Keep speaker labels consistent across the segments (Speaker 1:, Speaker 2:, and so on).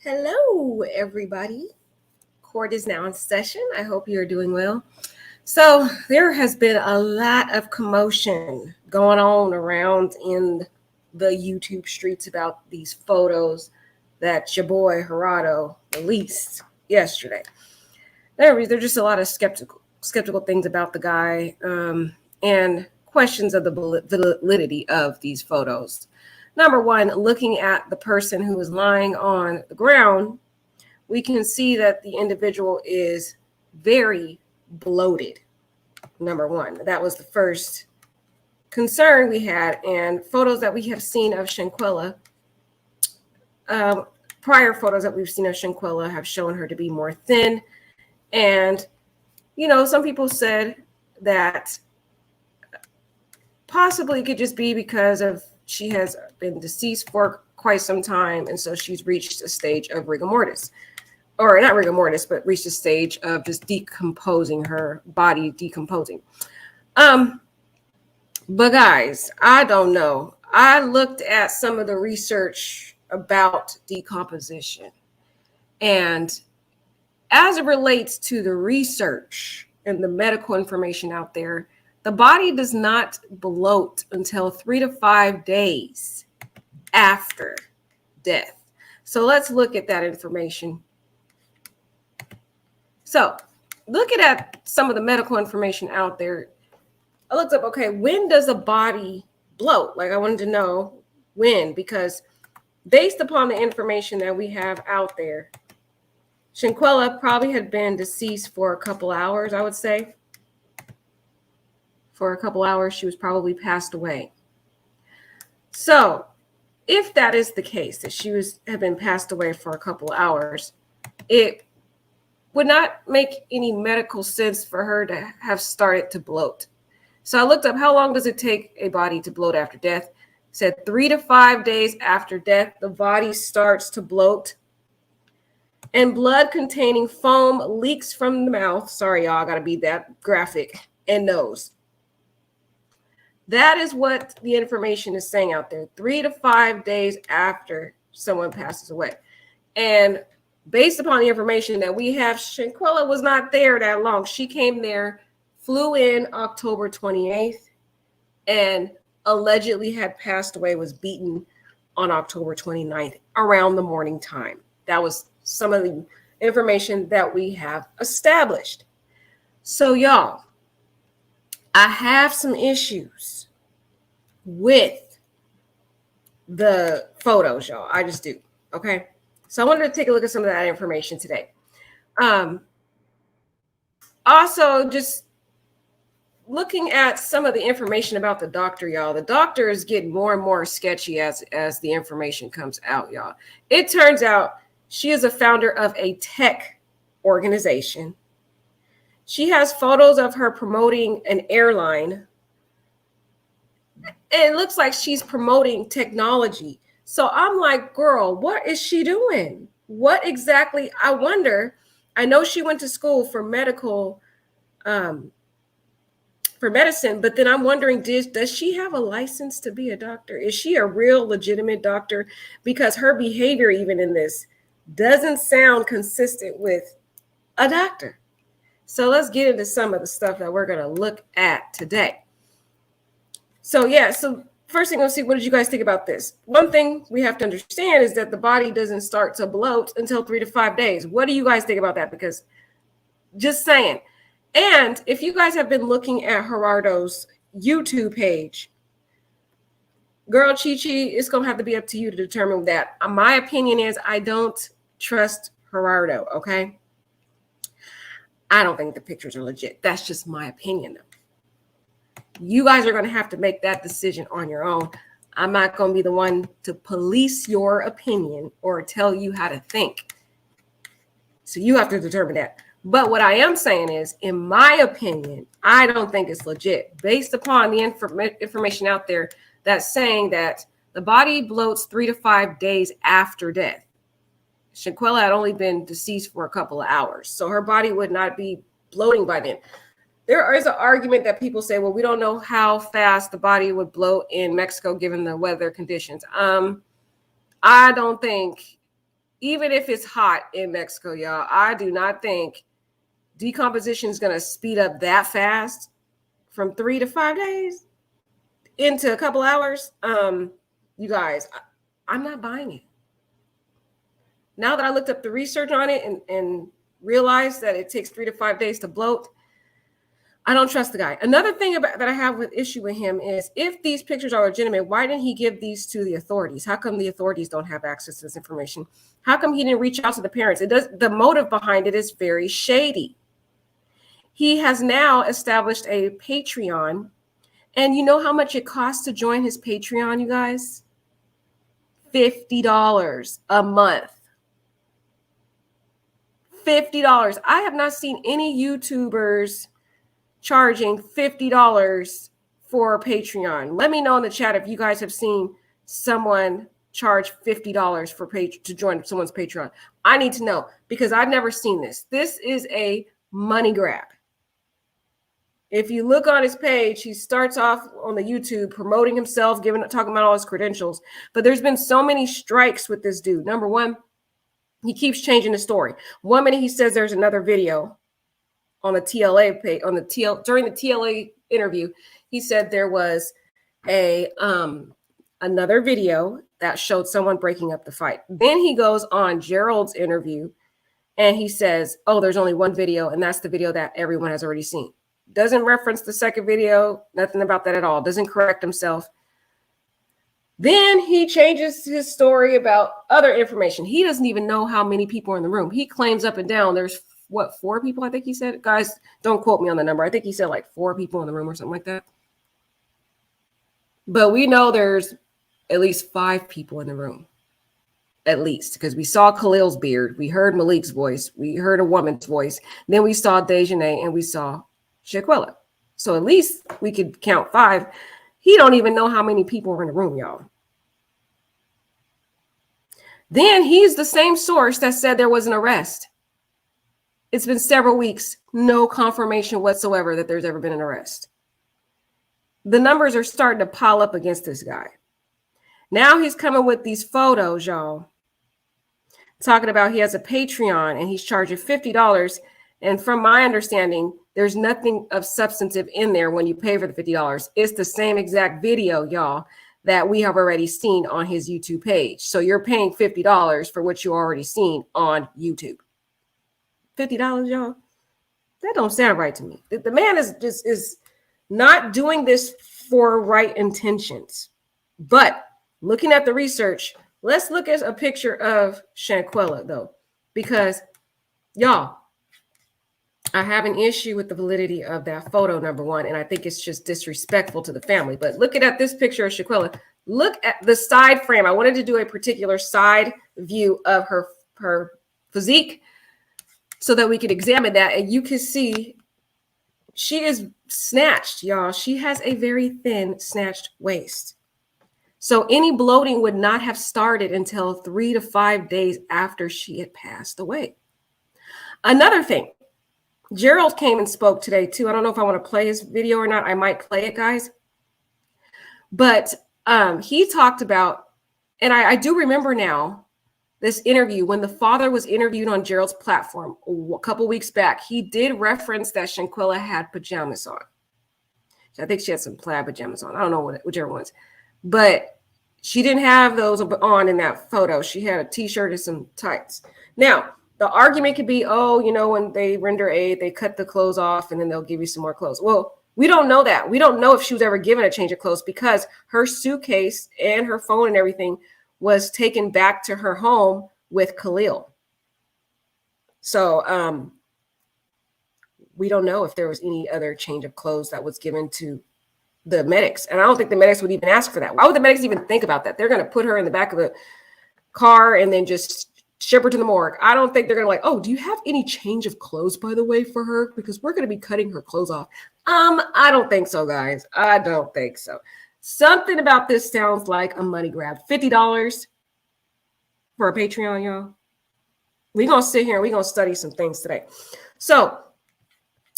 Speaker 1: Hello, everybody. Court is now in session. I hope you're doing well. So, there has been a lot of commotion going on around in the YouTube streets about these photos that your boy Gerardo released yesterday. There's just a lot of skeptical things about the guy and questions of the validity of these photos. Number one, looking at the person who is lying on the ground, we can see that the individual is very bloated. Number one, that was the first concern we had. And photos that we have seen of Shanquella, prior photos that we've seen of Shanquella have shown her to be more thin. And, some people said that possibly it could just be because of she has been deceased for quite some time, and so she's reached a stage of rigor mortis, or not rigor mortis, but reached a stage of just decomposing, her body decomposing. But guys, I don't know. I looked at some of the research about decomposition, and as it relates to the research and the medical information out there, the body does not bloat until 3 to 5 days after death. So let's look at that information. So looking at some of the medical information out there, I looked up, okay, when does a body bloat? Like, I wanted to know when, because based upon the information that we have out there, Shanquella probably had been deceased for a couple hours, I would say. For a couple hours, she was probably passed away. So if that is the case, that she had been passed away for a couple hours, it would not make any medical sense for her to have started to bloat. So I looked up, how long does it take a body to bloat after death? It said 3 to 5 days after death, the body starts to bloat. And blood-containing foam leaks from the mouth. Sorry, y'all, I got to be that graphic. And nose. That is what the information is saying out there. 3 to 5 days after someone passes away. And based upon the information that we have, Shanquella was not there that long. She came there, flew in October 28th, and allegedly had passed away, was beaten on October 29th around the morning time. That was some of the information that we have established. So y'all, I have some issues with the photos, y'all. I just do. Okay. So I wanted to take a look at some of that information today. Also, just looking at some of the information about the doctor, y'all. The doctor is getting more and more sketchy as the information comes out, y'all. It turns out she is a founder of a tech organization. She has photos of her promoting an airline. It looks like she's promoting technology. So I'm like, girl, what is she doing? What exactly? I wonder. I know she went to school for medicine, but then I'm wondering, does she have a license to be a doctor? Is she a real legitimate doctor? Because her behavior, even in this, doesn't sound consistent with a doctor. So let's get into some of the stuff that we're going to look at today. So first thing, let's see, what did you guys think about this? One thing we have to understand is that the body doesn't start to bloat until 3 to 5 days. What do you guys think about that? Because just saying. And if you guys have been looking at Gerardo's YouTube page, girl, Chi-Chi, it's going to have to be up to you to determine that. My opinion is I don't trust Gerardo, okay? I don't think the pictures are legit. That's just my opinion, though. You guys are going to have to make that decision on your own. I'm not going to be the one to police your opinion or tell you how to think. So you have to determine that. But what I am saying is, in my opinion, I don't think it's legit. Based upon the information out there that's saying that the body bloats 3 to 5 days after death. Shanquella had only been deceased for a couple of hours, so her body would not be bloating by then. There is an argument that people say, well, we don't know how fast the body would bloat in Mexico given the weather conditions. I don't think even if it's hot in Mexico, y'all, I do not think decomposition is going to speed up that fast from 3 to 5 days into a couple hours. You guys, I'm not buying it. Now that I looked up the research on it and realized that it takes 3 to 5 days to bloat, I don't trust the guy. Another thing that I have with issue with him is, if these pictures are legitimate, why didn't he give these to the authorities? How come the authorities don't have access to this information? How come he didn't reach out to the parents? The motive behind it is very shady. He has now established a Patreon, and you know how much it costs to join his Patreon, you guys? $50 a month. $50. I have not seen any YouTubers charging $50 for a Patreon. Let me know in the chat if you guys have seen someone charge $50 to join someone's Patreon. I need to know, because I've never seen this. This is a money grab. If you look on his page, he starts off on the YouTube promoting himself, talking about all his credentials. But there's been so many strikes with this dude. Number one, he keeps changing the story. 1 minute he says there's another video on the TLA page, during the TLA interview, he said there was another video that showed someone breaking up the fight. Then he goes on Gerald's interview and he says, oh, there's only one video, and that's the video that everyone has already seen. Doesn't reference the second video, nothing about that at all. Doesn't correct himself. Then he changes his story about other information. He doesn't even know how many people are in the room. He claims up and down there's 4 people, I think he said. Guys, don't quote me on the number. I think he said like 4 people in the room or something like that. But we know there's at least 5 people in the room. At least, because we saw Khalil's beard. We heard Malik's voice. We heard a woman's voice. Then we saw Dejanay and we saw Shanquella. So at least we could count 5. He don't even know how many people are in the room, y'all. Then he's the same source that said there was an arrest. It's been several weeks, no confirmation whatsoever that there's ever been an arrest. The numbers are starting to pile up against this guy. Now he's coming with these photos, y'all, talking about he has a Patreon and he's charging $50. And from my understanding, there's nothing of substantive in there when you pay for the $50. It's the same exact video, y'all, that we have already seen on his YouTube page. So you're paying $50 for what you already seen on YouTube. $50, y'all. That don't sound right to me. The man is not doing this for right intentions. But looking at the research, let's look at a picture of Shanquella, though, because y'all, I have an issue with the validity of that photo, number one, and I think it's just disrespectful to the family. But looking at this picture of Shanquella, look at the side frame. I wanted to do a particular side view of her physique so that we could examine that, and you can see she is snatched, y'all. She has a very thin, snatched waist. So any bloating would not have started until 3 to 5 days after she had passed away. Another thing, Gerald came and spoke today too. I don't know if I want to play his video or not. I might play it, guys. But he talked about, and I do remember now, this interview when the father was interviewed on Gerald's platform a couple weeks back. He did reference that Shanquella had pajamas on. I think she had some plaid pajamas on. I don't know whichever ones. But she didn't have those on in that photo. She had a t-shirt and some tights. Now, the argument could be, oh, you know, when they render aid, they cut the clothes off and then they'll give you some more clothes. Well, we don't know that. We don't know if she was ever given a change of clothes because her suitcase and her phone and everything was taken back to her home with Khalil. So we don't know if there was any other change of clothes that was given to the medics. And I don't think the medics would even ask for that. Why would the medics even think about that? They're going to put her in the back of the car and then just ship her to the morgue. I don't think they're going to like, oh, do you have any change of clothes, by the way, for her? Because we're going to be cutting her clothes off. I don't think so, guys. I don't think so. Something about this sounds like a money grab. $50 for a Patreon, y'all. We're going to sit here and we're going to study some things today. So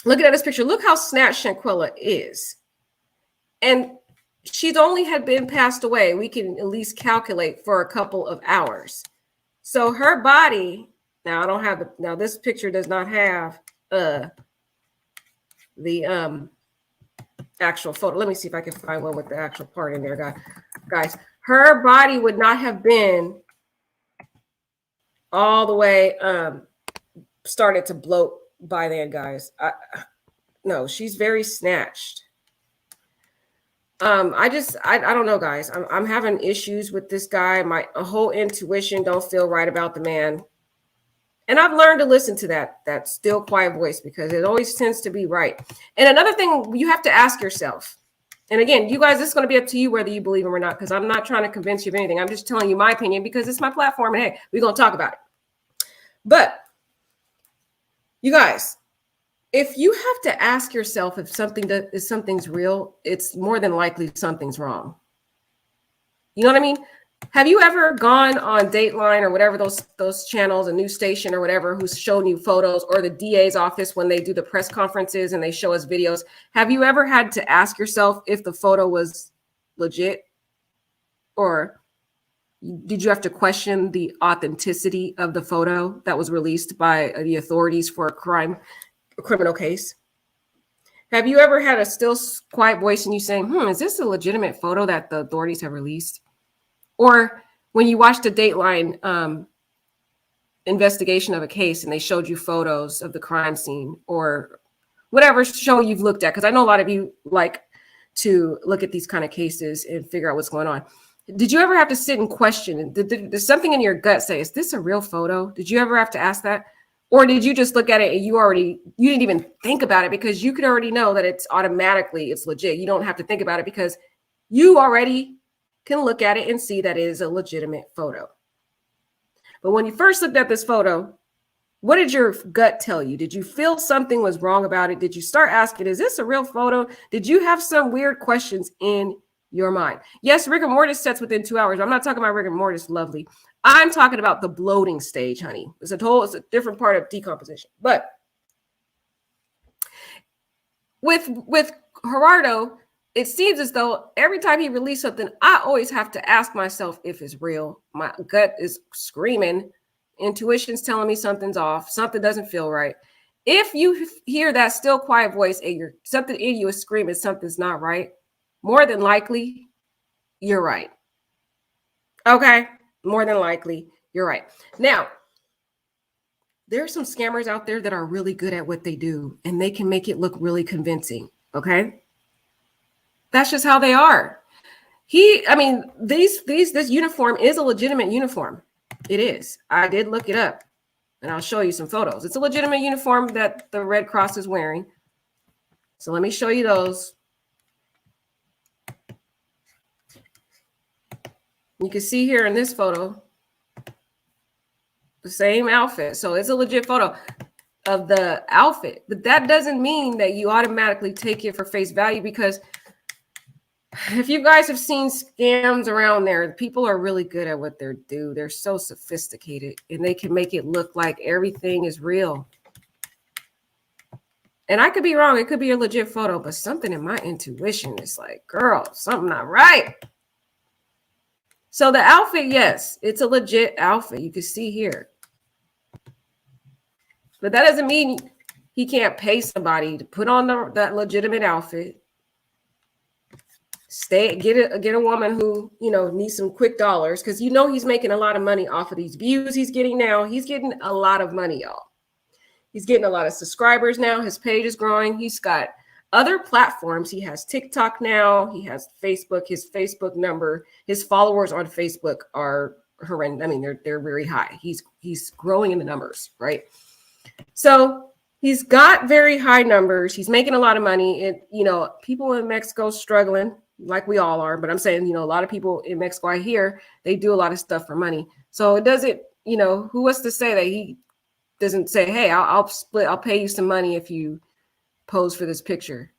Speaker 1: looking at this picture, look how snatched Shanquella is. And she's only had been passed away. We can at least calculate for a couple of hours. So her body, now I don't have now this picture does not have the actual photo. Let me see if I can find one with the actual part in there, guys. Her body would not have been all the way started to bloat by then, guys. No, she's very snatched. I don't know, guys. I'm having issues with this guy. My whole intuition don't feel right about the man. And I've learned to listen to that still quiet voice because it always tends to be right. And another thing you have to ask yourself, and again, you guys, this is going to be up to you whether you believe him or not, because I'm not trying to convince you of anything. I'm just telling you my opinion because it's my platform. And hey, we're going to talk about it. But you guys, if you have to ask yourself if something's real, it's more than likely something's wrong. You know what I mean? Have you ever gone on Dateline or whatever those channels, a news station or whatever, who's shown you photos, or the DA's office when they do the press conferences and they show us videos? Have you ever had to ask yourself if the photo was legit? Or did you have to question the authenticity of the photo that was released by the authorities for a criminal case? Have you ever had a still quiet voice and you saying, is this a legitimate photo that the authorities have released? Or when you watched a Dateline investigation of a case and they showed you photos of the crime scene or whatever show you've looked at, because I know a lot of you like to look at these kind of cases and figure out what's going on. Did you ever have to sit and question? Did something in your gut say, is this a real photo? Did you ever have to ask that? Or did you just look at it and you didn't even think about it because you could already know that it's legit. You don't have to think about it because you already can look at it and see that it is a legitimate photo. But when you first looked at this photo, what did your gut tell you? Did you feel something was wrong about it? Did you start asking, is this a real photo? Did you have some weird questions in your mind? Yes, rigor mortis sets within 2 hours. I'm not talking about rigor mortis, lovely. I'm talking about the bloating stage, honey. It's a different part of decomposition. But with Gerardo, it seems as though every time he released something, I always have to ask myself if it's real. My gut is screaming. Intuition's telling me something's off. Something doesn't feel right. If you hear that still quiet voice and something in you is screaming something's not right, more than likely, you're right. Okay? More than likely, you're right. Now, there are some scammers out there that are really good at what they do, and they can make it look really convincing. Okay? That's just how they are. This uniform is a legitimate uniform. It is. I did look it up, and I'll show you some photos. It's a legitimate uniform that the Red Cross is wearing. So let me show you those. You can see here in this photo, the same outfit. So it's a legit photo of the outfit, but that doesn't mean that you automatically take it for face value, because if you guys have seen scams around there, people are really good at what they do. They're so sophisticated and they can make it look like everything is real. And I could be wrong. It could be a legit photo, but something in my intuition is like, girl, something not right. So the outfit, yes, it's a legit outfit. You can see here. But that doesn't mean he can't pay somebody to put on that legitimate outfit. Get a woman who, needs some quick dollars, because he's making a lot of money off of these views he's getting now. He's getting a lot of money, y'all. He's getting a lot of subscribers now. His page is growing. He's got other platforms. He has TikTok now. He has Facebook. His Facebook number, his followers on Facebook are horrendous. I mean, they're very high. He's growing in the numbers, right? So he's got very high numbers. He's making a lot of money. People in Mexico struggling, like we all are. But I'm saying, a lot of people in Mexico I hear, they do a lot of stuff for money. So it doesn't, who was to say that he doesn't say, hey, I'll pay you some money if you pose for this picture.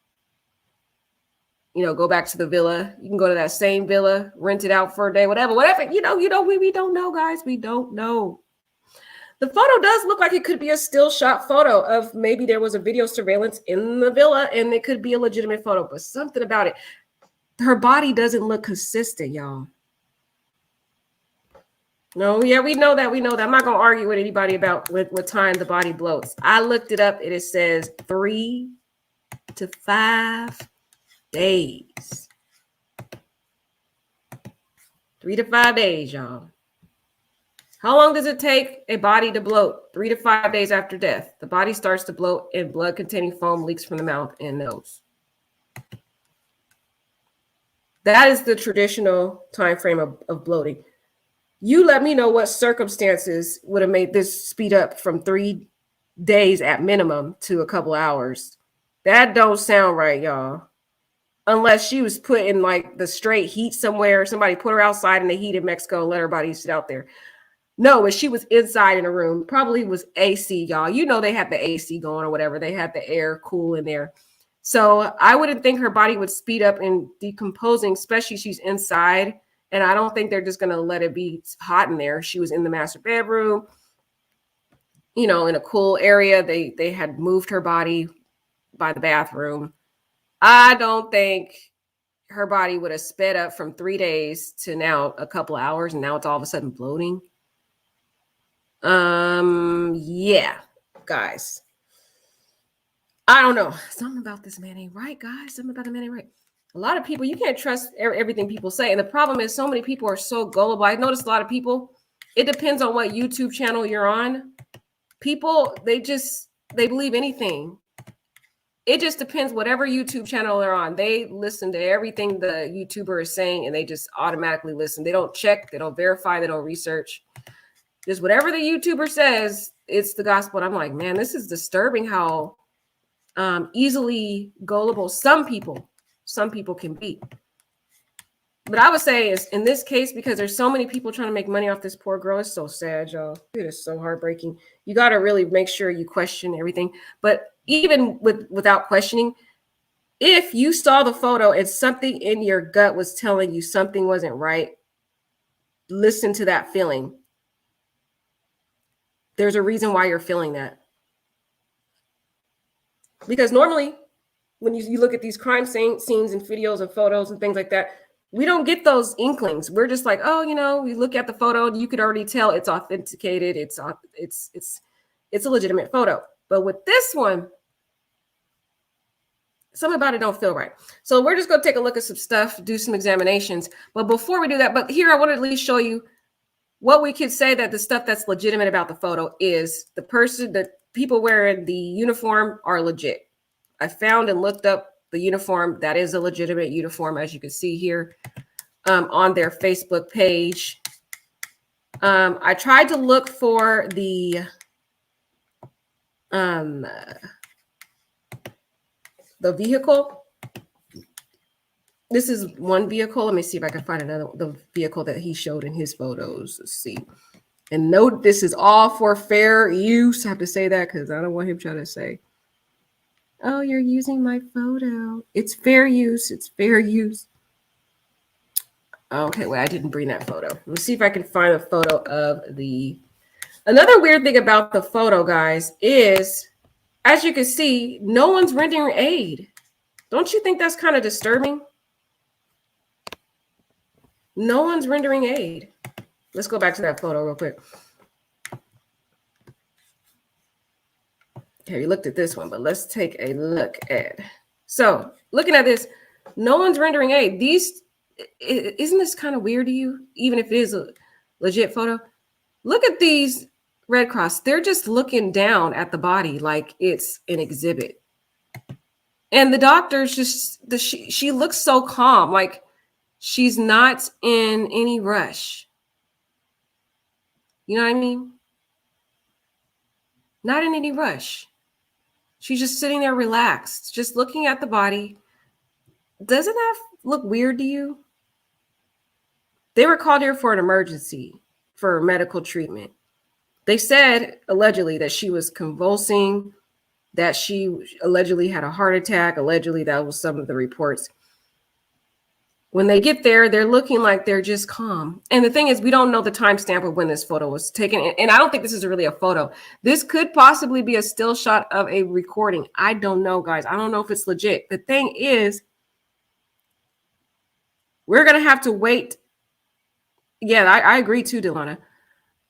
Speaker 1: Go back to the villa. You can go to that same villa, rent it out for a day, whatever. We don't know, guys. We don't know. The photo does look like it could be a still shot photo of maybe there was a video surveillance in the villa and it could be a legitimate photo, but something about it. Her body doesn't look consistent, y'all. No, yeah, we know that. We know that. I'm not going to argue with anybody about what time the body bloats. I looked it up. It says 3 to 5 days. 3 to 5 days, y'all. How long does it take a body to bloat? 3 to 5 days after death. The body starts to bloat and blood-containing foam leaks from the mouth and nose. That is the traditional time frame of bloating. You let me know what circumstances would have made this speed up from 3 days at minimum to a couple hours. That don't sound right, y'all. Unless she was put in like the straight heat somewhere. Somebody put her outside in the heat in Mexico and let her body sit out there. No, but she was inside in a room. Probably was AC, y'all. You know they had the AC going or whatever. They had the air cool in there. So I wouldn't think her body would speed up in decomposing, especially she's inside. And I don't think they're just going to let it be hot in there. She was in the master bedroom, you know, in a cool area. They had moved her body by the bathroom. I don't think her body would have sped up from 3 days to now a couple of hours, and now it's all of a sudden bloating. Yeah, guys. I don't know. Something about this man ain't right, guys. Something about the man ain't right. A lot of people, you can't trust everything people say. And the problem is so many people are so gullible. I noticed a lot of people, it depends on what YouTube channel you're on. People, they believe anything. It just depends whatever YouTube channel they're on. They listen to everything the YouTuber is saying and they just automatically listen. They don't check, they don't verify, they don't research. Just whatever the YouTuber says, it's the gospel. And I'm like, man, this is disturbing how easily gullible some people can be. But I would say is in this case, because there's so many people trying to make money off this poor girl, it's so sad, y'all. It is so heartbreaking. You got to really make sure you question everything. But even without questioning, if you saw the photo and something in your gut was telling you something wasn't right, listen to that feeling. There's a reason why you're feeling that. Because normally when you look at these crime scenes and videos and photos and things like that, we don't get those inklings. We're just like, oh, you know, you look at the photo and you could already tell it's authenticated. It's a legitimate photo. But with this one, something about it don't feel right. So we're just going to take a look at some stuff, do some examinations. But before we do that, but here I want to at least show you what we could say that the stuff that's legitimate about the photo is the people wearing the uniform are legit. I found and looked up the uniform. That is a legitimate uniform, as you can see here on their Facebook page. I tried to look for the vehicle. This is one vehicle. Let me see if I can find the vehicle that he showed in his photos. Let's see. And note, this is all for fair use. I have to say that because I don't want him trying to say, oh, you're using my photo. It's fair use. It's fair use. Okay, wait, I didn't bring that photo. Let's see if I can find a photo of the... Another weird thing about the photo, guys, is, as you can see, no one's rendering aid. Don't you think that's kind of disturbing? No one's rendering aid. Let's go back to that photo real quick. Okay, we looked at this one, but let's take a look at. So, looking at this, no one's rendering aid. Isn't this kind of weird to you? Even if it is a legit photo, look at these Red Cross. They're just looking down at the body like it's an exhibit. And the doctor's she looks so calm, like she's not in any rush. You know what I mean? Not in any rush. She's just sitting there relaxed, just looking at the body. Doesn't that look weird to you? They were called here for an emergency, for medical treatment. They said, allegedly, that she was convulsing, that she allegedly had a heart attack. Allegedly, that was some of the reports. When they get there, they're looking like they're just calm. And the thing is, we don't know the timestamp of when this photo was taken. And I don't think this is really a photo. This could possibly be a still shot of a recording. I don't know, guys. I don't know if it's legit. The thing is, we're going to have to wait. Yeah, I agree too, Delana.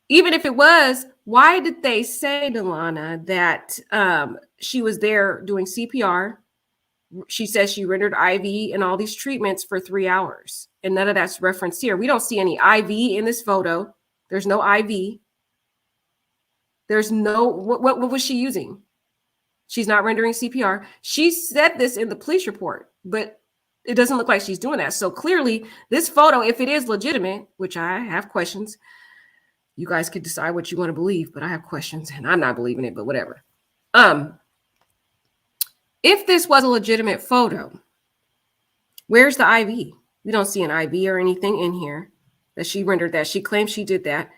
Speaker 1: Even if it was, why did they say, Delana, that she was there doing CPR? She says she rendered IV and all these treatments for 3 hours. And none of that's referenced here. We don't see any IV in this photo. There's no IV. There's no, what was she using? She's not rendering CPR. She said this in the police report, but it doesn't look like she's doing that. So clearly this photo, if it is legitimate, which I have questions, you guys could decide what you want to believe, but I have questions and I'm not believing it, but whatever. If this was a legitimate photo, where's the IV? We don't see an IV or anything in here that she rendered that. She claims she did that.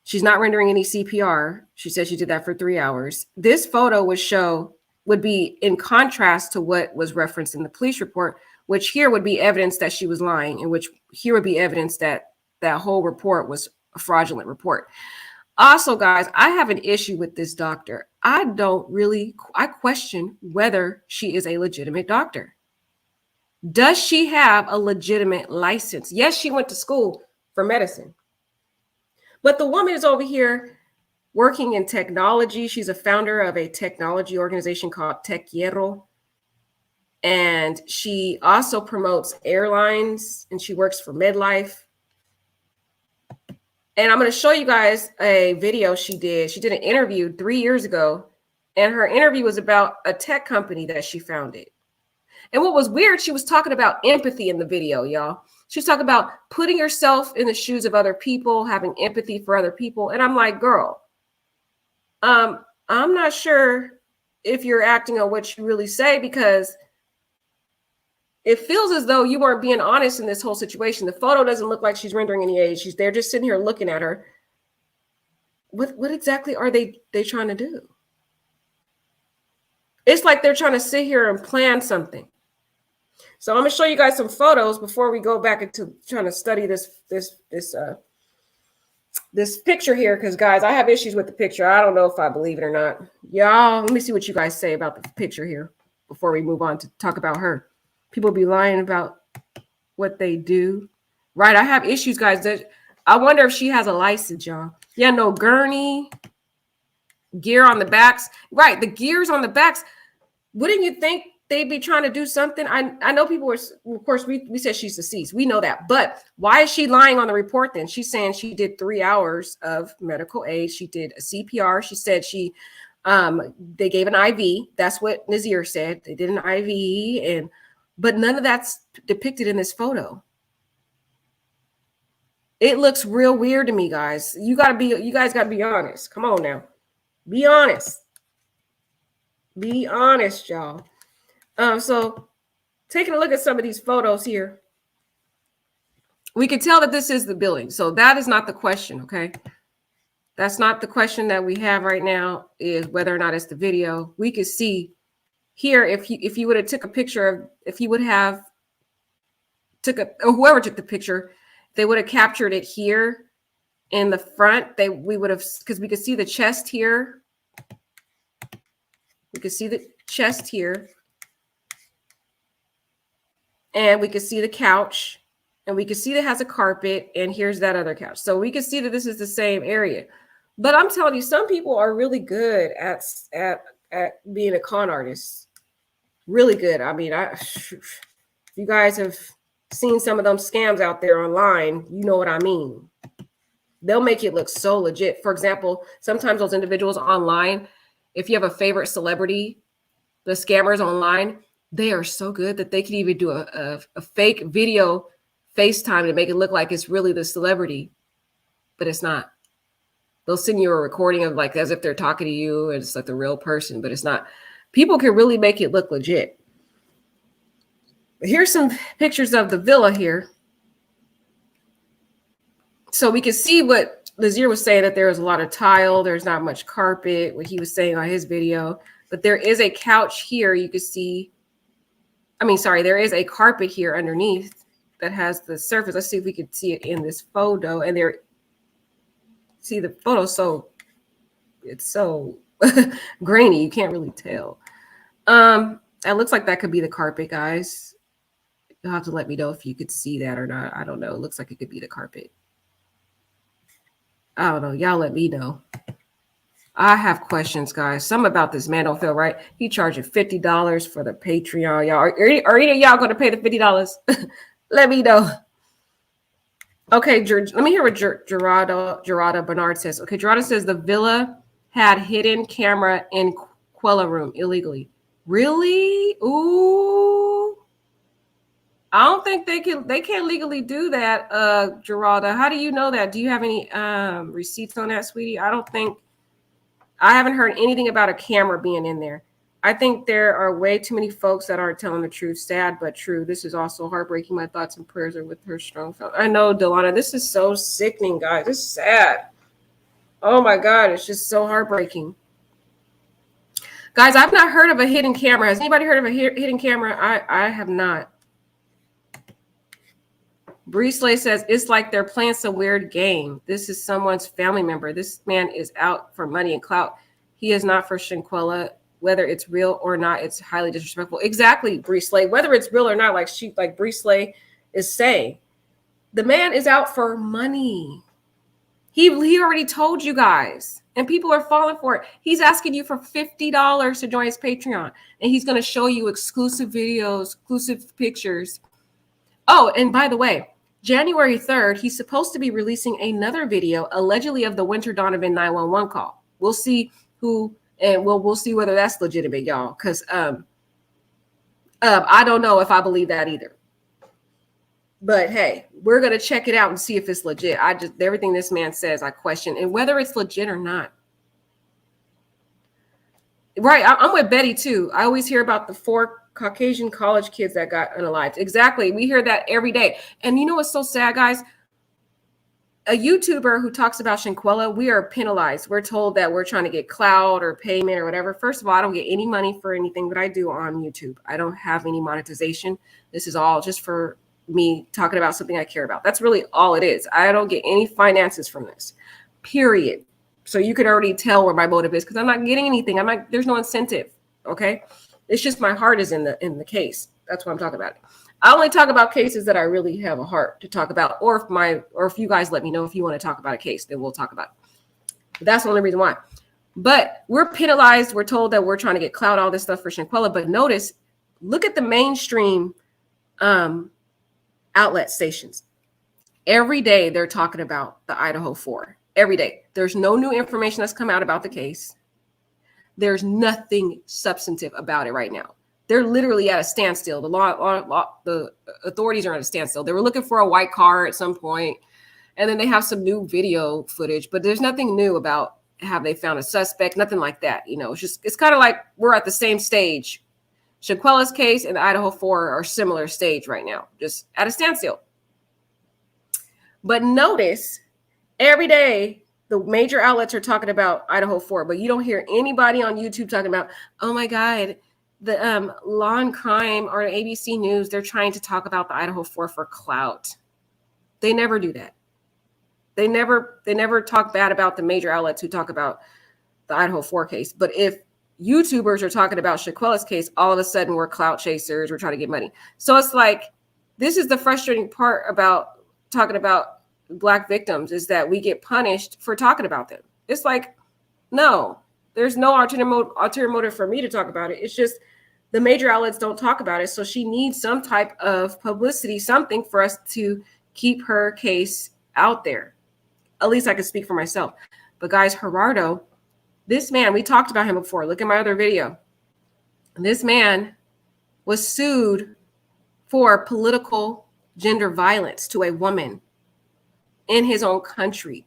Speaker 1: She's not rendering any CPR. She said she did that for 3 hours. This photo would be in contrast to what was referenced in the police report, which here would be evidence that she was lying, and which here would be evidence that that whole report was a fraudulent report. Also, guys, I have an issue with this doctor. I question whether she is a legitimate doctor. Does she have a legitimate license? Yes, she went to school for medicine. But the woman is over here working in technology. She's a founder of a technology organization called Tequiero. And she also promotes airlines, and she works for MedLife. And I'm going to show you guys a video she did. She did an interview 3 years ago, and her interview was about a tech company that she founded. And what was weird, she was talking about empathy in the video, y'all. She's talking about putting yourself in the shoes of other people, having empathy for other people. And I'm like, girl, I'm not sure if you're acting on what you really say, because it feels as though you weren't being honest in this whole situation. The photo doesn't look like she's rendering any aid. They're just sitting here looking at her. What exactly are they trying to do? It's like they're trying to sit here and plan something. So I'm going to show you guys some photos before we go back into trying to study this picture here. Because, guys, I have issues with the picture. I don't know if I believe it or not. Y'all, let me see what you guys say about the picture here before we move on to talk about her. People be lying about what they do. Right? I have issues, guys. That I wonder if she has a license, y'all. Yeah, no gurney, gear on the backs. Right, the gears on the backs. Wouldn't you think they'd be trying to do something? I know people were, of course, we said she's deceased. We know that. But why is she lying on the report then? She's saying she did 3 hours of medical aid. She did a CPR. She said they gave an IV. That's what Nazir said. They did an IV, but none of that's depicted in this photo. It looks real weird to me, guys. You guys gotta be honest. Come on now. Be honest. Be honest, y'all. So taking a look at some of these photos here, we can tell that this is the building. So that is not the question, okay? That's not the question that we have right now, is whether or not it's the video. We could see here, if you would have took a picture of, if you would have or whoever took the picture, they would have captured it here in the front. We would have, because we could see the chest here. We could see the chest here. And we could see the couch. And we could see that it has a carpet. And here's that other couch. So we could see that this is the same area. But I'm telling you, some people are really good at being a con artist. Really good. I mean, you guys have seen some of them scams out there online. You know what I mean. They'll make it look so legit. For example, sometimes those individuals online, if you have a favorite celebrity, the scammers online, they are so good that they can even do a fake video FaceTime to make it look like it's really the celebrity, but it's not. They'll send you a recording of like as if they're talking to you and it's like the real person, but it's not. People can really make it look legit. Here's some pictures of the villa here. So we can see what Nazir was saying, that there is a lot of tile. There's not much carpet, what he was saying on his video. But there is a couch here. You can see, there is a carpet here underneath that has the surface. Let's see if we can see it in this photo. And see the photo, so it's so grainy, you can't really tell. It looks like that could be the carpet, guys. You'll have to let me know if you could see that or not. I don't know. It looks like it could be the carpet. I don't know. Y'all let me know. I have questions, guys. Some about this man don't feel right. He charging $50 for the Patreon. Y'all are any of y'all going to pay the $50? Let me know. Okay, let me hear what Gerarda Bernard says. Okay, Gerarda says the villa had hidden camera in Quella room illegally. Really? Ooh. I don't think they can't legally do that, Geralda. How do you know that? Do you have any receipts on that, sweetie? I haven't heard anything about a camera being in there. I think there are way too many folks that aren't telling the truth. Sad but true. This is also heartbreaking. My thoughts and prayers are with her strong family. I know, Delana. This is so sickening, guys. This is sad. Oh my God, it's just so heartbreaking. Guys, I've not heard of a hidden camera. Has anybody heard of a hidden camera? I have not. Bree Slay says, it's like they're playing some weird game. This is someone's family member. This man is out for money and clout. He is not for Shanquella. Whether it's real or not, it's highly disrespectful. Exactly, Bree Slay. Whether it's real or not, like Bree Slay is saying, the man is out for money. He already told you guys, and people are falling for it. He's asking you for $50 to join his Patreon, and he's going to show you exclusive videos, exclusive pictures. Oh, and by the way, January 3rd, he's supposed to be releasing another video, allegedly of the Winter Donovan 911 call. We'll see who, and we'll see whether that's legitimate, y'all. Because I don't know if I believe that either. But hey, we're gonna check it out and see if it's legit. Everything this man says, I question, and whether it's legit or not. Right, I'm with Betty too. I always hear about the 4 Caucasian college kids that got unalived. Exactly. We hear that every day. And you know what's so sad, guys? A YouTuber who talks about Shanquella, we are penalized. We're told that we're trying to get clout or payment or whatever. First of all, I don't get any money for anything that I do on YouTube. I don't have any monetization. This is all just for me talking about something I care about. That's really all it is. I don't get any finances from this, period. So you could already tell where my motive is because I'm not getting anything. There's no incentive. Okay. It's just my heart is in the case. That's what I'm talking about. I only talk about cases that I really have a heart to talk about, or if you guys let me know if you want to talk about a case, then we'll talk about it. But that's the only reason why. But we're penalized. We're told that we're trying to get clout, all this stuff for Shanquella. But notice, look at the mainstream outlet stations. Every day they're talking about the Idaho 4. Every day. There's no new information that's come out about the case. There's nothing substantive about it right now. They're literally at a standstill. The authorities are at a standstill. They were looking for a white car at some point, and then they have some new video footage, but there's nothing new about have they found a suspect, nothing like that. It's kind of like we're at the same stage. Shanquella's case and the Idaho 4 are similar stage right now, just at a standstill. But notice every day, the major outlets are talking about Idaho 4, but you don't hear anybody on YouTube talking about, oh my God, the Law and Crime or ABC News, they're trying to talk about the Idaho 4 for clout. They never do that. They never talk bad about the major outlets who talk about the Idaho 4 case. But if YouTubers are talking about Shanquella's case, all of a sudden we're clout chasers, we're trying to get money. So it's like, this is the frustrating part about talking about Black victims, is that we get punished for talking about them. It's like, no, there's no ulterior motive for me to talk about it. It's just the major outlets don't talk about it. So she needs some type of publicity, something for us to keep her case out there. At least I can speak for myself. But guys, Gerardo, this man, we talked about him before. Look at my other video. This man was sued for political gender violence to a woman in his own country.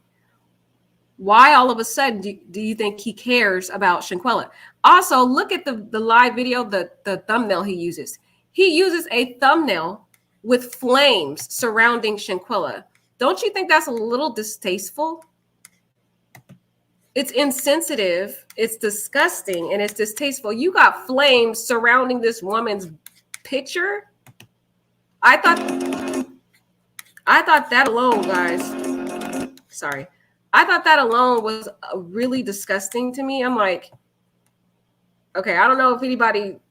Speaker 1: Why all of a sudden do you think he cares about Shanquella? Also, look at the live video, the thumbnail he uses. He uses a thumbnail with flames surrounding Shanquella. Don't you think that's a little distasteful? It's insensitive, it's disgusting, and it's distasteful. You got flames surrounding this woman's picture. I thought that alone, guys. Sorry. I thought that alone was really disgusting to me. I'm like, okay, I don't know if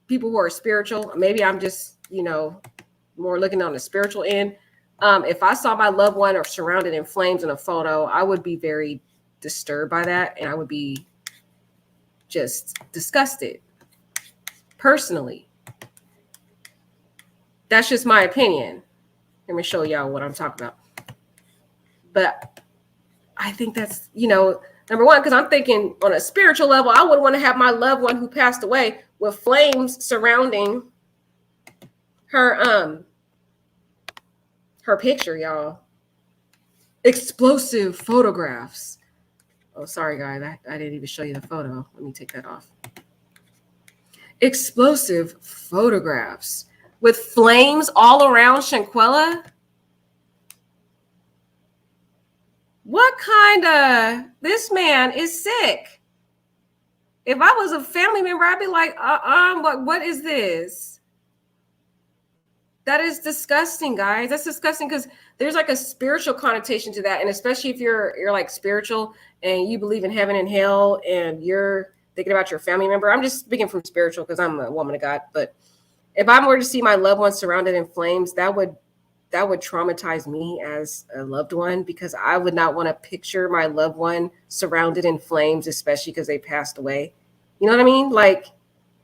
Speaker 1: people who are spiritual, maybe I'm just, more looking on the spiritual end, If I saw my loved one or surrounded in flames in a photo, I would be very disturbed by that, and I would be just disgusted personally. That's just my opinion. Let me show y'all what I'm talking about. But I think that's, number one, because I'm thinking on a spiritual level, I would want to have my loved one who passed away with flames surrounding her picture, y'all. Explosive photographs. Oh, sorry, guys. I didn't even show you the photo. Let me take that off. Explosive photographs with flames all around Shanquella. What kind of, this man is sick. If I was a family member, I'd be like, what is this? That is disgusting, guys. That's disgusting because there's like a spiritual connotation to that. And especially if you're like spiritual and you believe in heaven and hell and you're thinking about your family member. I'm just speaking from spiritual because I'm a woman of God. But if I were to see my loved one surrounded in flames, that would traumatize me as a loved one, because I would not want to picture my loved one surrounded in flames, especially because they passed away. You know what I mean? Like,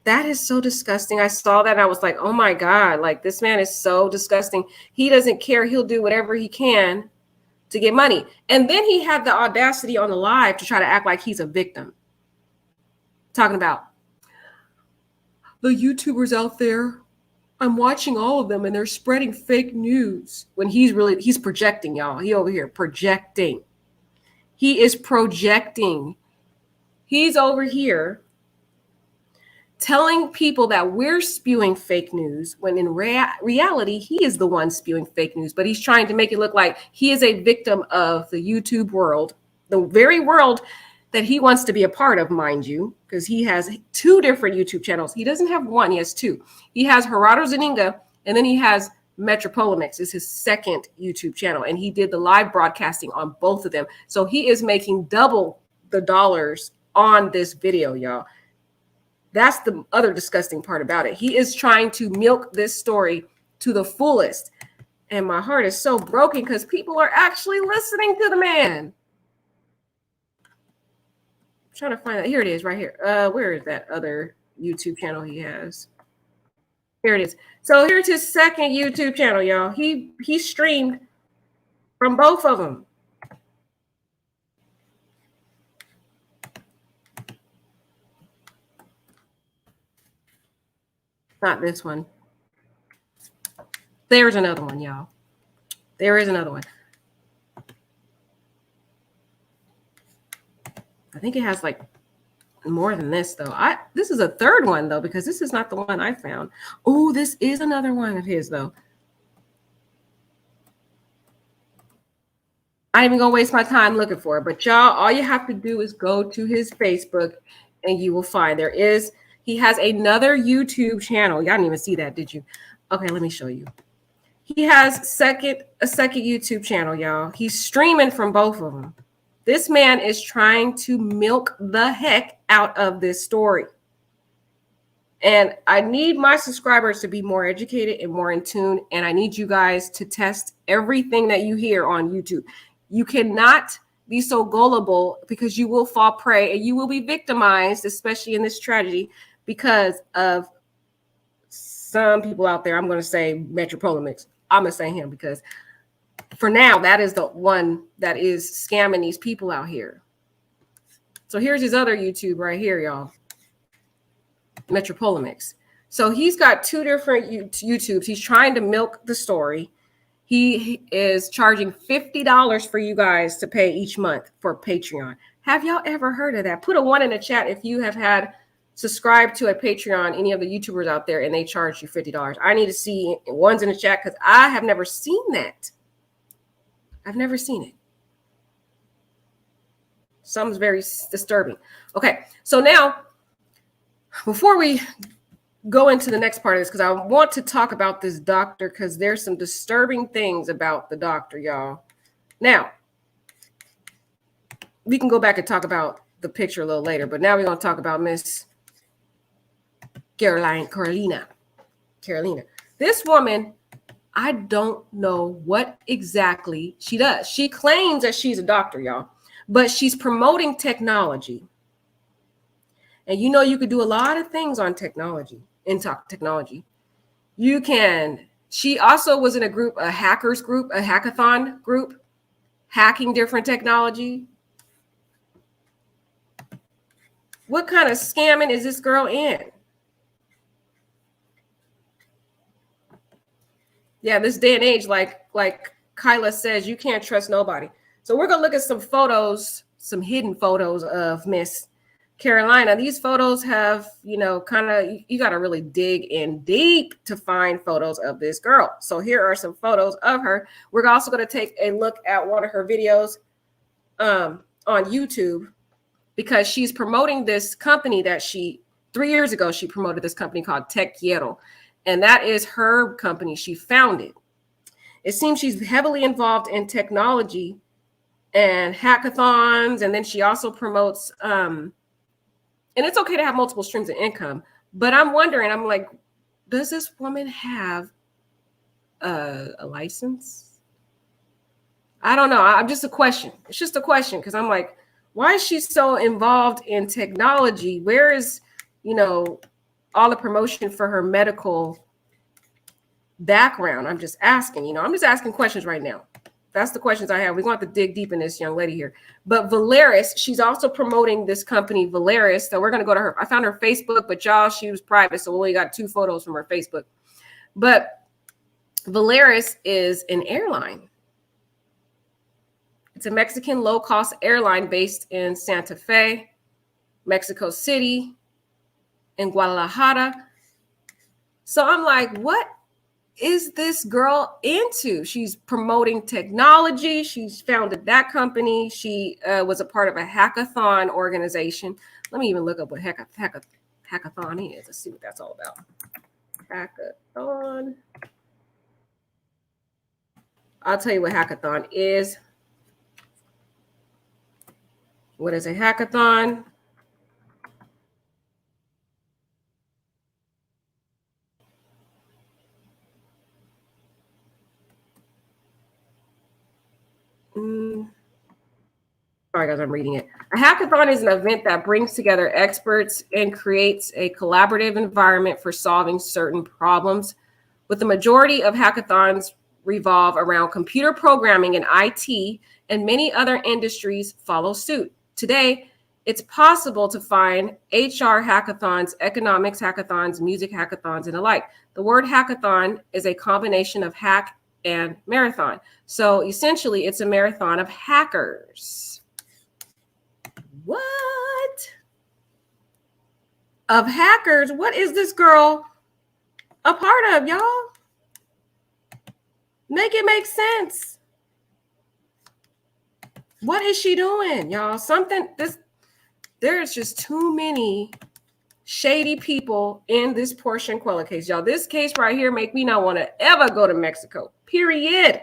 Speaker 1: that is so disgusting. I saw that and I was like, oh my God, like this man is so disgusting. He doesn't care. He'll do whatever he can to get money. And then he had the audacity on the live to try to act like he's a victim. Talking about the YouTubers out there. I'm watching all of them and they're spreading fake news, when he's projecting, y'all. He over here projecting. He is projecting. He's over here telling people that we're spewing fake news, when in reality, he is the one spewing fake news, but he's trying to make it look like he is a victim of the YouTube world, the very world that he wants to be a part of, mind you, because he has 2 different YouTube channels. He doesn't have one, he has 2. He has Gerardo Zaninga, and then he has Metropolemics is his second YouTube channel, and he did the live broadcasting on both of them. So he is making double the dollars on this video, y'all. That's the other disgusting part about it. He is trying to milk this story to the fullest. And my heart is so broken because people are actually listening to the man. I'm trying to find that. Here it is right here. Where is that other YouTube channel he has? Here it is. So here's his second YouTube channel, y'all. He streamed from both of them. Not this one. There's another one, y'all. There is another one. I think it has like more than this, though. This is a third one, though, because this is not the one I found. Oh, this is another one of his, though. I ain't even gonna waste my time looking for it. But y'all, all you have to do is go to his Facebook and you will find he has another YouTube channel. Y'all didn't even see that, did you? Okay, let me show you. He has a second YouTube channel, y'all. He's streaming from both of them. This man is trying to milk the heck out of this story. And I need my subscribers to be more educated and more in tune. And I need you guys to test everything that you hear on YouTube. You cannot be so gullible, because you will fall prey and you will be victimized, especially in this tragedy, because of some people out there. I'm going to say Metropolemics. I'm going to say him because for now, that is the one that is scamming these people out here. So here's his other YouTube right here, y'all. Metropolemics. So he's got 2 different YouTubes. He's trying to milk the story. He is charging $50 for you guys to pay each month for Patreon. Have y'all ever heard of that? Put a 1 in the chat if you have had subscribed to a Patreon, any of the YouTubers out there, and they charge you $50. I need to see 1s in the chat because I have never seen that. I've never seen it. Something's very disturbing. Okay, so now, before we go into the next part of this, because I want to talk about this doctor, because there's some disturbing things about the doctor, y'all. Now, we can go back and talk about the picture a little later, but now we're going to talk about Miss Carolina. This woman, I don't know what exactly she does. She claims that she's a doctor, y'all, but she's promoting technology. And you know, you could do a lot of things on technology, in technology. You can, she also was in a group, a hackers group, a hackathon group, hacking different technology. What kind of scamming is this girl in? Yeah, this day and age, like Kyla says, you can't trust nobody. So we're gonna look at some photos, some hidden photos of Miss Carolina. These photos have, you know, kind of, you got to really dig in deep to find photos of this girl. So here are some photos of her. We're also going to take a look at one of her videos on YouTube, because she's promoting this company that 3 years ago, she promoted this company called Tech Quiero. And that is her company she founded. It seems she's heavily involved in technology and hackathons. And then she also promotes, and it's okay to have multiple streams of income. But I'm wondering, I'm like, does this woman have a license? I don't know. I'm just a question. It's just a question, because I'm like, why is she so involved in technology? Where is, you know, all the promotion for her medical background? I'm just asking, you know, I'm just asking questions right now. That's the questions I have. We're going to have to dig deep in this young lady here. But Valeris, she's also promoting this company, Valeris. So we're going to go to her. I found her Facebook, but y'all, she was private. So we only got 2 photos from her Facebook. But Valeris is an airline. It's a Mexican low-cost airline based in Santa Fe, Mexico City, and Guadalajara. So I'm like, what is this girl into? She's promoting technology. She's founded that company. She was a part of a hackathon organization. Let me even look up what hackathon is. Let's see what that's all about. Hackathon. I'll tell you what hackathon is. What is a hackathon? Sorry, guys, I'm reading it. A hackathon is an event that brings together experts and creates a collaborative environment for solving certain problems. With the majority of hackathons revolve around computer programming and IT, and many other industries follow suit. Today, it's possible to find HR hackathons, economics hackathons, music hackathons, and the like. The word hackathon is a combination of hack and marathon. So essentially, it's a marathon of hackers. What? Of hackers? What is this girl a part of, y'all? Make it make sense. What is she doing, y'all? There's just too many shady people in this poor Shanquella case, y'all. This case right here make me not want to ever go to Mexico. Period.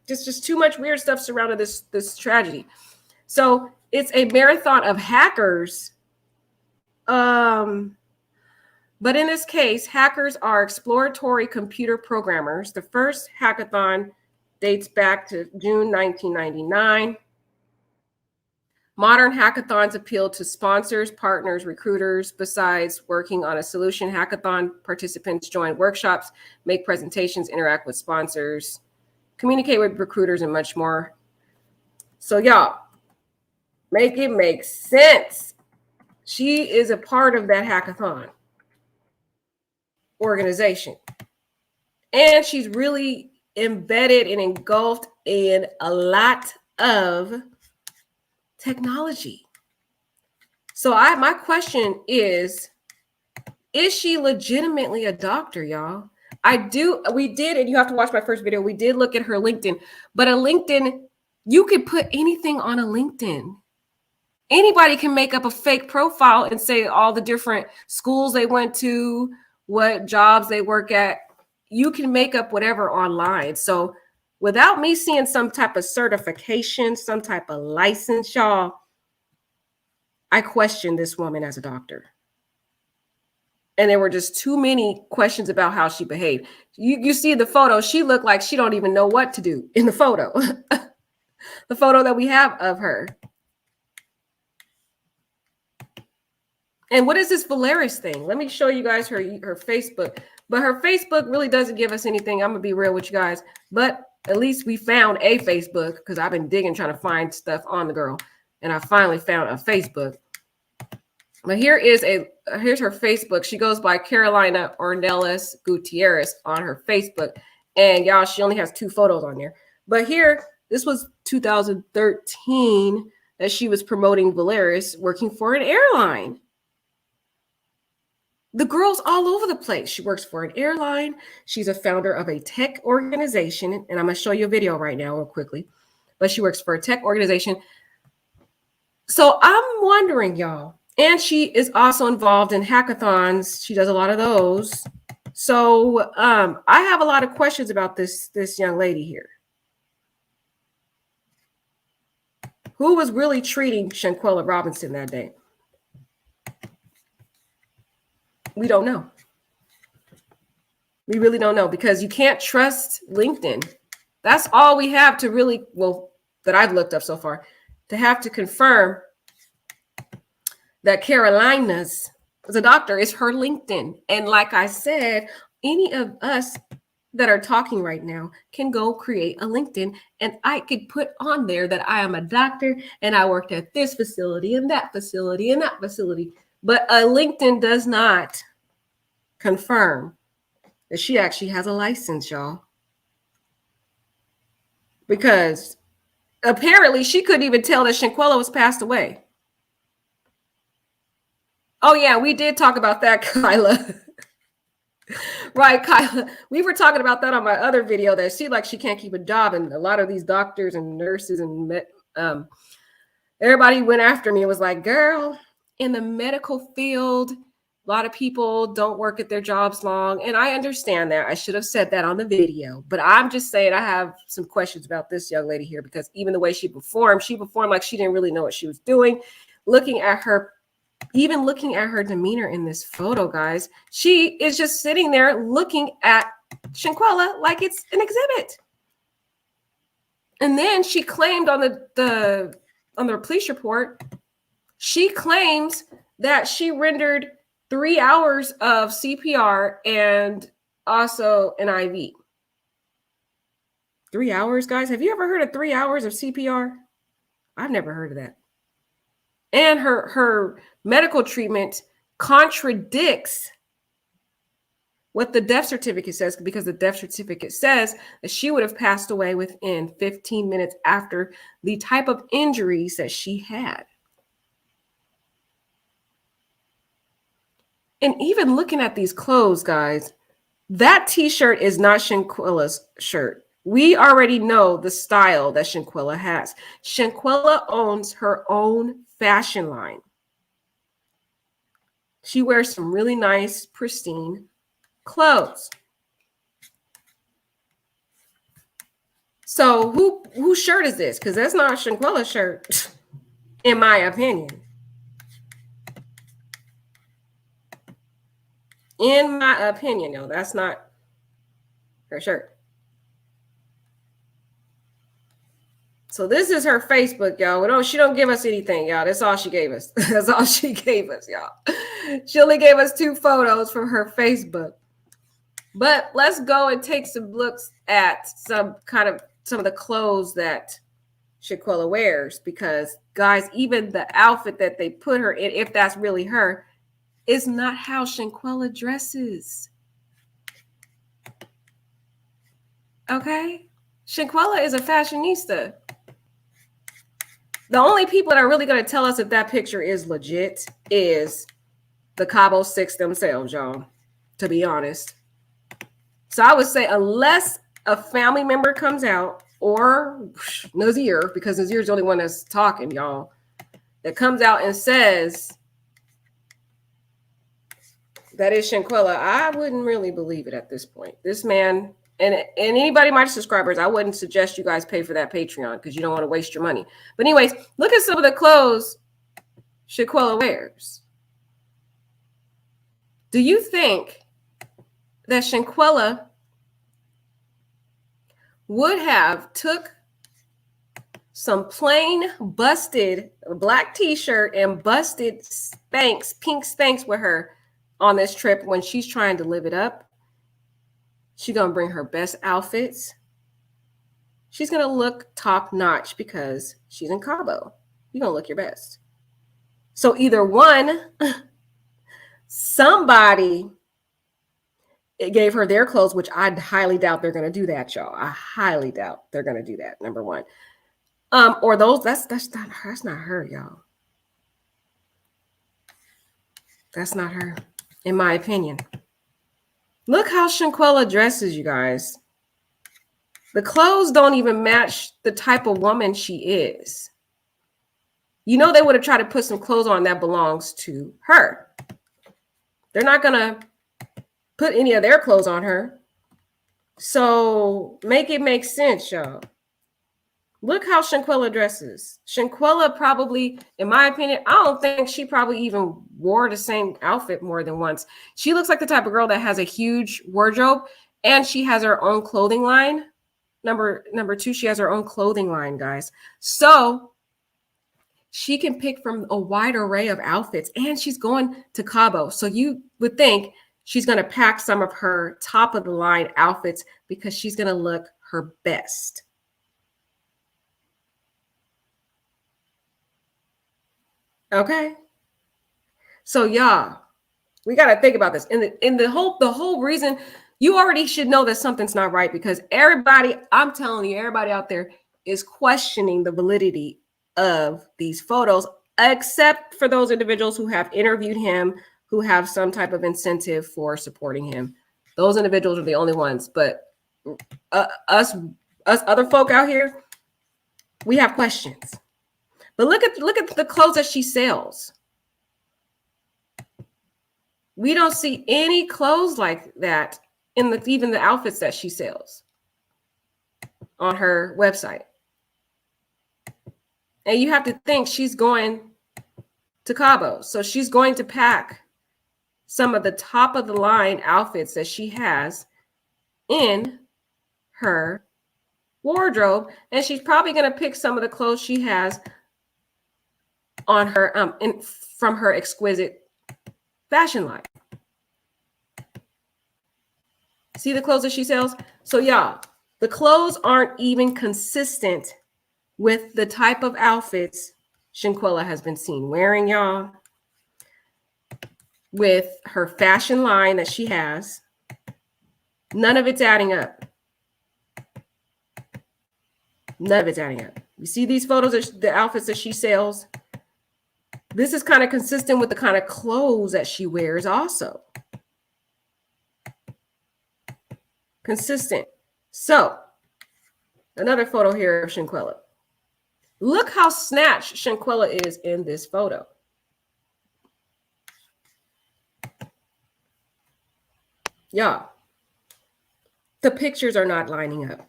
Speaker 1: Just too much weird stuff surrounding this tragedy. So it's a marathon of hackers. But in this case, hackers are exploratory computer programmers. The first hackathon dates back to June 1999. Modern hackathons appeal to sponsors, partners, recruiters. Besides working on a solution, hackathon participants join workshops, make presentations, interact with sponsors, communicate with recruiters, and much more. So y'all, make it make sense. She is a part of that hackathon organization. And she's really embedded and engulfed in a lot of technology. So my question is she legitimately a doctor, y'all? We did, and you have to watch my first video. We did look at her LinkedIn, but a LinkedIn, you could put anything on a LinkedIn. Anybody can make up a fake profile and say all the different schools they went to, what jobs they work at. You can make up whatever online. So without me seeing some type of certification, some type of license, y'all, I question this woman as a doctor. And there were just too many questions about how she behaved. You see the photo, she looked like she don't even know what to do in the photo. The photo that we have of her. And what is this Valeris thing? Let me show you guys her Facebook. But her Facebook really doesn't give us anything. I'm going to be real with you guys. But at least we found a Facebook, because I've been digging trying to find stuff on the girl. And I finally found a Facebook. But here's her Facebook. She goes by Carolina Ornelas Gutierrez on her Facebook. And y'all, she only has 2 photos on there. But here, this was 2013 that she was promoting Valeris working for an airline. The girl's all over the place. She works for an airline. She's a founder of a tech organization. And I'm going to show you a video right now real quickly. But she works for a tech organization. So I'm wondering, y'all. And she is also involved in hackathons. She does a lot of those. So I have a lot of questions about this young lady here. Who was really treating Shanquella Robinson that day? We don't know. We really don't know, because you can't trust LinkedIn. That's all we have to really, well, that I've looked up so far, to have to confirm that Carolina's as a doctor is her LinkedIn. And like I said, any of us that are talking right now can go create a LinkedIn, and I could put on there that I am a doctor and I worked at this facility and that facility and that facility. But a LinkedIn does not confirm that she actually has a license, y'all. Because apparently she couldn't even tell that Shanquella was passed away. Oh, yeah, we did talk about that, Kyla. Right, Kyla. We were talking about that on my other video, that she can't keep a job. And a lot of these doctors and nurses and everybody went after me and was like, girl, in the medical field, a lot of people don't work at their jobs long. And I understand that. I should have said that on the video. But I'm just saying I have some questions about this young lady here, because even the way she performed like she didn't really know what she was doing. Looking at her demeanor in this photo, guys, she is just sitting there looking at Shanquella like it's an exhibit. And then she claimed on the police report, she claims that she rendered 3 hours of CPR and also an IV. 3 hours, guys? Have you ever heard of 3 hours of CPR? I've never heard of that. And her medical treatment contradicts what the death certificate says, because the death certificate says that she would have passed away within 15 minutes after the type of injuries that she had. And even looking at these clothes, guys, that t-shirt is not Shanquella's shirt. We already know the style that Shanquella has. Shanquella owns her own fashion line. She wears some really nice, pristine clothes. So whose shirt is this? Because that's not Shanquella's shirt, in my opinion. In my opinion, no, that's not her shirt. So this is her Facebook, y'all. She don't give us anything, y'all. That's all she gave us. That's all she gave us, y'all. She only gave us 2 photos from her Facebook. But let's go and take some looks at some of the clothes that Shanquella wears, because, guys, even the outfit that they put her in, if that's really her, is not how Shanquella dresses. Okay? Shanquella is a fashionista. The only people that are really going to tell us if that picture is legit is the Cabo Six themselves, y'all, to be honest. So I would say, unless a family member comes out, or Nazir, because Nazir's the only one that's talking, y'all, that comes out and says that is Shanquella, I wouldn't really believe it at this point. This man, and anybody, my subscribers, I wouldn't suggest you guys pay for that Patreon, because you don't want to waste your money. But anyways, look at some of the clothes Shanquella wears. Do you think that Shanquella would have took some plain busted black t-shirt and busted Spanx, pink Spanx with her on this trip when she's trying to live it up? She's going to bring her best outfits. She's going to look top notch because she's in Cabo. You're going to look your best. So either one, somebody gave her their clothes, which I highly doubt they're going to do that, y'all. I highly doubt they're going to do that, number one. Or those, that's not her, y'all. That's not her, in my opinion. Look how Shanquella dresses, you guys. The clothes don't even match the type of woman she is. You know, they would have tried to put some clothes on that belongs to her. They're not going to put any of their clothes on her. So make it make sense, y'all. Look how Shanquella dresses. Shanquella probably, in my opinion, I don't think she probably even wore the same outfit more than once. She looks like the type of girl that has a huge wardrobe and she has her own clothing line. Number two, she has her own clothing line, guys. So she can pick from a wide array of outfits and she's going to Cabo. So you would think she's going to pack some of her top of the line outfits because she's going to look her best. Okay. So y'all, we got to think about this. In the whole reason, you already should know that something's not right because everybody, I'm telling you, everybody out there is questioning the validity of these photos, except for those individuals who have interviewed him, who have some type of incentive for supporting him. Those individuals are the only ones. But us other folk out here, we have questions. But look at the clothes that she sells. We don't see any clothes like that in even the outfits that she sells on her website. And you have to think she's going to Cabo. So she's going to pack some of the top of the line outfits that she has in her wardrobe. And she's probably going to pick some of the clothes she has on her from her exquisite fashion line. See the clothes that she sells? So y'all, the clothes aren't even consistent with the type of outfits Shanquella has been seen wearing, y'all. With her fashion line that she has, none of it's adding up. None of it's adding up. You see these photos of the outfits that she sells? This is kind of consistent with the kind of clothes that she wears also. Consistent. So, another photo here of Shanquella. Look how snatched Shanquella is in this photo. Y'all, the pictures are not lining up.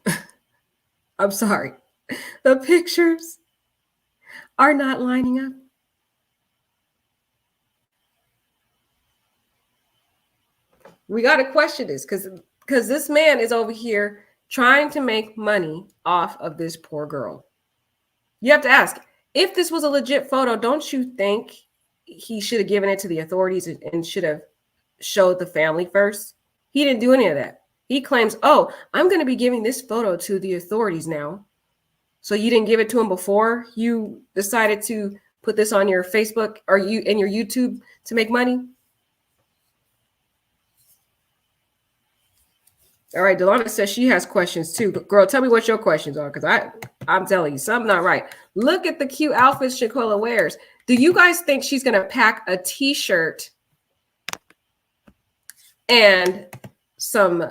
Speaker 1: I'm sorry. The pictures are not lining up. We got to question this because this man is over here trying to make money off of this poor girl. You have to ask, if this was a legit photo, don't you think he should have given it to the authorities and should have showed the family first? He didn't do any of that. He claims, oh, I'm going to be giving this photo to the authorities now. So you didn't give it to him before you decided to put this on your Facebook or in your YouTube to make money? All right, Delana says she has questions too. Girl, tell me what your questions are, because I'm telling you, something not right. Look at the cute outfits Shanquella wears. Do you guys think she's going to pack a t-shirt and some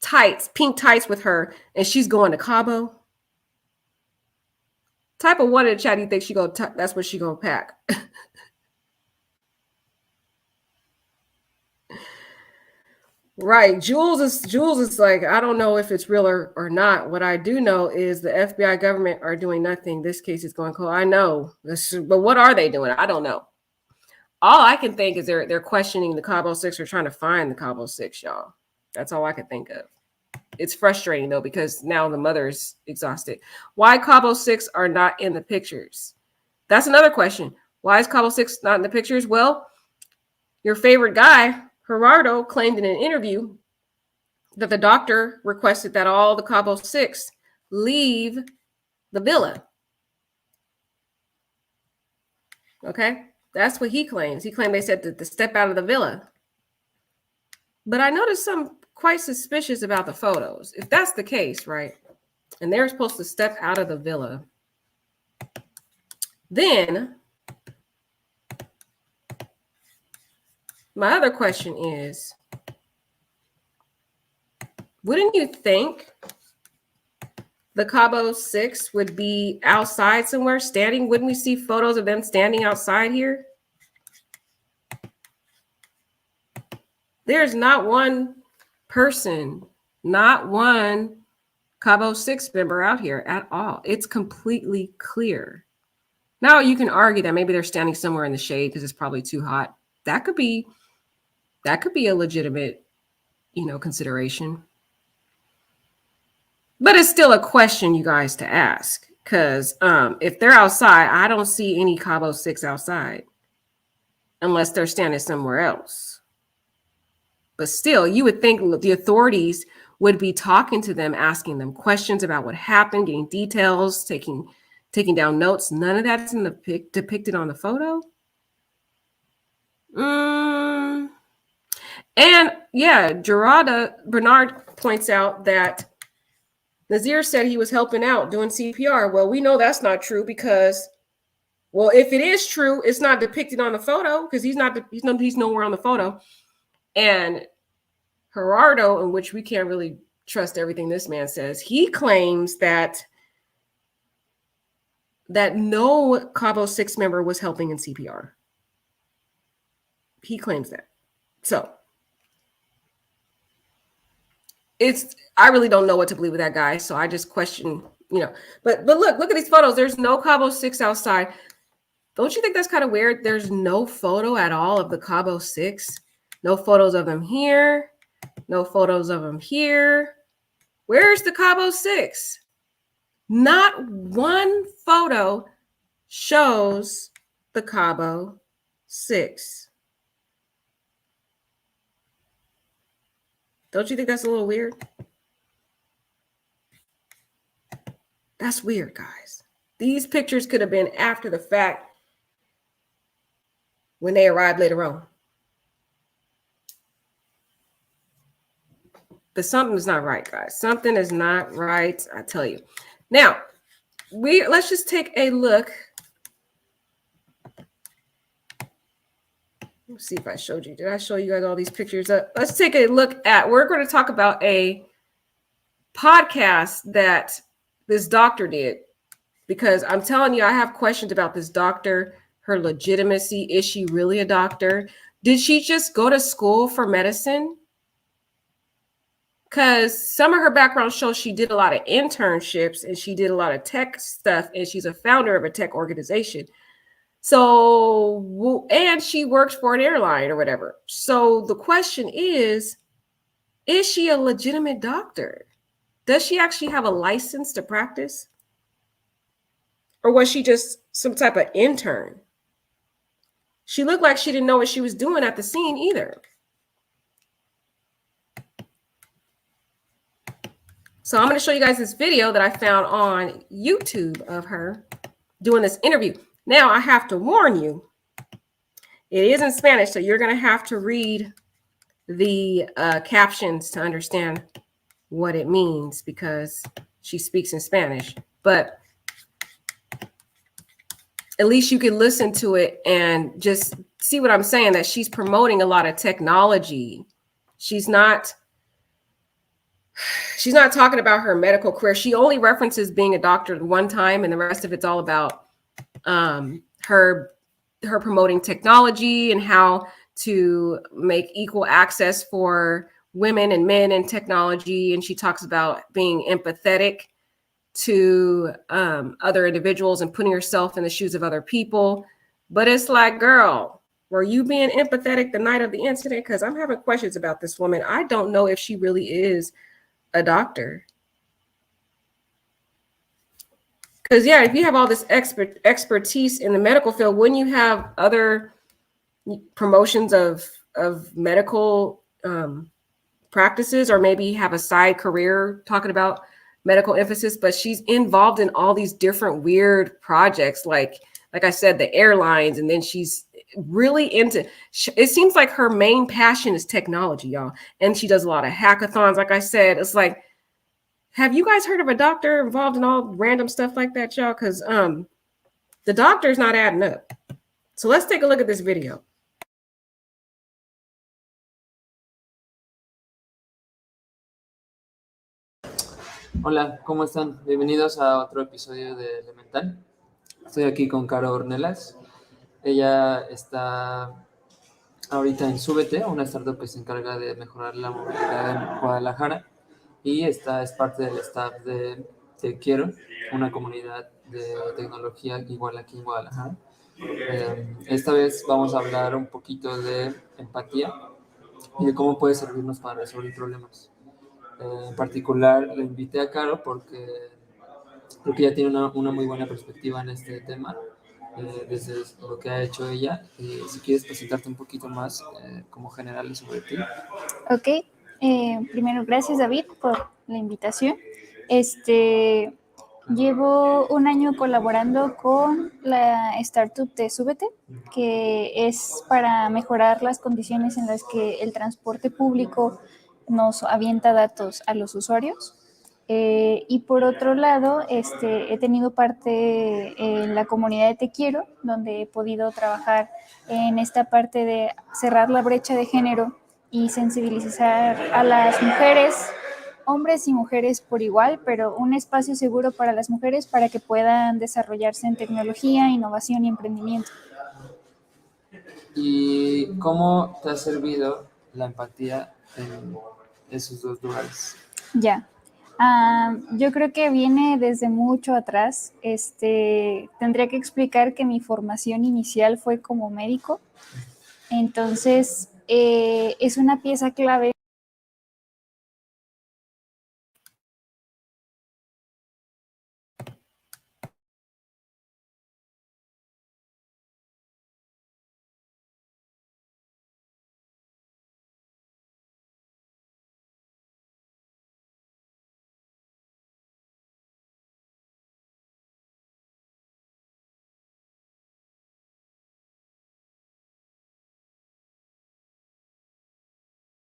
Speaker 1: tights, pink tights with her, and she's going to Cabo? Type of one in the chat, you think that's what she gonna pack? Right. Jules is like, I don't know if it's real or not. What I do know is the FBI government are doing nothing. This case is going cold. I know. But what are they doing? I don't know. All I can think is they're questioning the Cabo 6 or trying to find the Cabo 6, y'all. That's all I could think of. It's frustrating though, because now the mother's exhausted. Why Cabo 6 are not in the pictures? That's another question. Why is Cabo 6 not in the pictures? Well, your favorite guy, Gerardo, claimed in an interview that the doctor requested that all the Cabo 6 leave the villa. Okay? That's what he claims. He claimed they said to step out of the villa. But I noticed something quite suspicious about the photos. If that's the case, right? And they're supposed to step out of the villa, then my other question is, wouldn't you think the Cabo 6 would be outside somewhere standing? Wouldn't we see photos of them standing outside here? There's not one person, not one Cabo 6 member out here at all. It's completely clear. Now you can argue that maybe they're standing somewhere in the shade because it's probably too hot. That could be a legitimate, consideration. But it's still a question, you guys, to ask. Because if they're outside, I don't see any Cabo 6 outside. Unless they're standing somewhere else. But still, you would think the authorities would be talking to them, asking them questions about what happened, getting details, taking down notes. None of that's in the depicted on the photo. And yeah, Bernard points out that Nazir said he was helping out doing CPR. Well, we know that's not true because, well, if it is true, it's not depicted on the photo because he's nowhere on the photo. And Gerardo, in which we can't really trust everything this man says, he claims that no Cabo 6 member was helping in CPR. He claims that. So I really don't know what to believe with that guy. So I just question, but look at these photos. There's no Cabo 6 outside. Don't you think that's kind of weird? There's no photo at all of the Cabo 6. No photos of them here. No photos of them here. Where's the Cabo 6? Not one photo shows the Cabo 6. Don't you think that's a little weird? That's weird, guys. These pictures could have been after the fact when they arrived later on. But something is not right, guys. Something is not right, I tell you. Now, let's just take a look. Let's see if I showed you. Did I show you guys all these pictures? Let's take a look at, we're going to talk about a podcast that this doctor did, because I'm telling you, I have questions about this doctor, her legitimacy. Is she really a doctor? Did she just go to school for medicine? Because some of her background shows she did a lot of internships and she did a lot of tech stuff, and she's a founder of a tech organization. So, and she works for an airline or whatever. So the question is she a legitimate doctor? Does she actually have a license to practice? Or was she just some type of intern? She looked like she didn't know what she was doing at the scene either. So I'm going to show you guys this video that I found on YouTube of her doing this interview. Now, I have to warn you, it is in Spanish, so you're going to have to read the captions to understand what it means, because she speaks in Spanish. But at least you can listen to it and just see what I'm saying, that she's promoting a lot of technology. She's not talking about her medical career. She only references being a doctor one time, and the rest of it's all about her promoting technology and how to make equal access for women and men in technology. And she talks about being empathetic to other individuals and putting herself in the shoes of other people. But it's like, girl, Were you being empathetic the night of the incident? Because I'm having questions about this woman. I don't know if she really is a doctor. Because, yeah, if you have all this expertise in the medical field, wouldn't you have other promotions of medical practices, or maybe have a side career talking about medical emphasis? But she's involved in all these different weird projects, like I said, the airlines, and then she's really into, it seems like her main passion is technology, y'all, and she does a lot of hackathons. Like I said, it's like, have you guys heard of a doctor involved in all random stuff like that, y'all? Because the doctor's not adding up. So let's take a look at this video.
Speaker 2: Hola, ¿cómo están? Bienvenidos a otro episodio de Elemental. Estoy aquí con Caro Ornelas. Ella está ahorita en Súbete, una startup que se encarga de mejorar la movilidad en Guadalajara, y es parte del staff de Te Quiero, una comunidad de tecnología igual aquí en Guadalajara. Esta vez vamos a hablar un poquito de empatía y de cómo puede servirnos para resolver problemas. En particular, le invité a Caro porque creo que ella tiene una muy buena perspectiva en este tema, desde lo que ha hecho ella. Y si quieres presentarte un poquito más como general sobre ti.
Speaker 3: Ok, primero gracias David por la invitación. Llevo un año colaborando con la startup de Súbete, que es para mejorar las condiciones en las que el transporte público nos avienta datos a los usuarios. Y por otro lado, he tenido parte en la comunidad de Te Quiero, donde he podido trabajar en esta parte de cerrar la brecha de género y sensibilizar a las mujeres, hombres y mujeres por igual, pero un espacio seguro para las mujeres para que puedan desarrollarse en tecnología, innovación y emprendimiento.
Speaker 2: ¿Y cómo te ha servido la empatía en esos dos lugares?
Speaker 3: Ya. Yo creo que viene desde mucho atrás. Tendría que explicar que mi formación inicial fue como médico. Entonces, es una pieza clave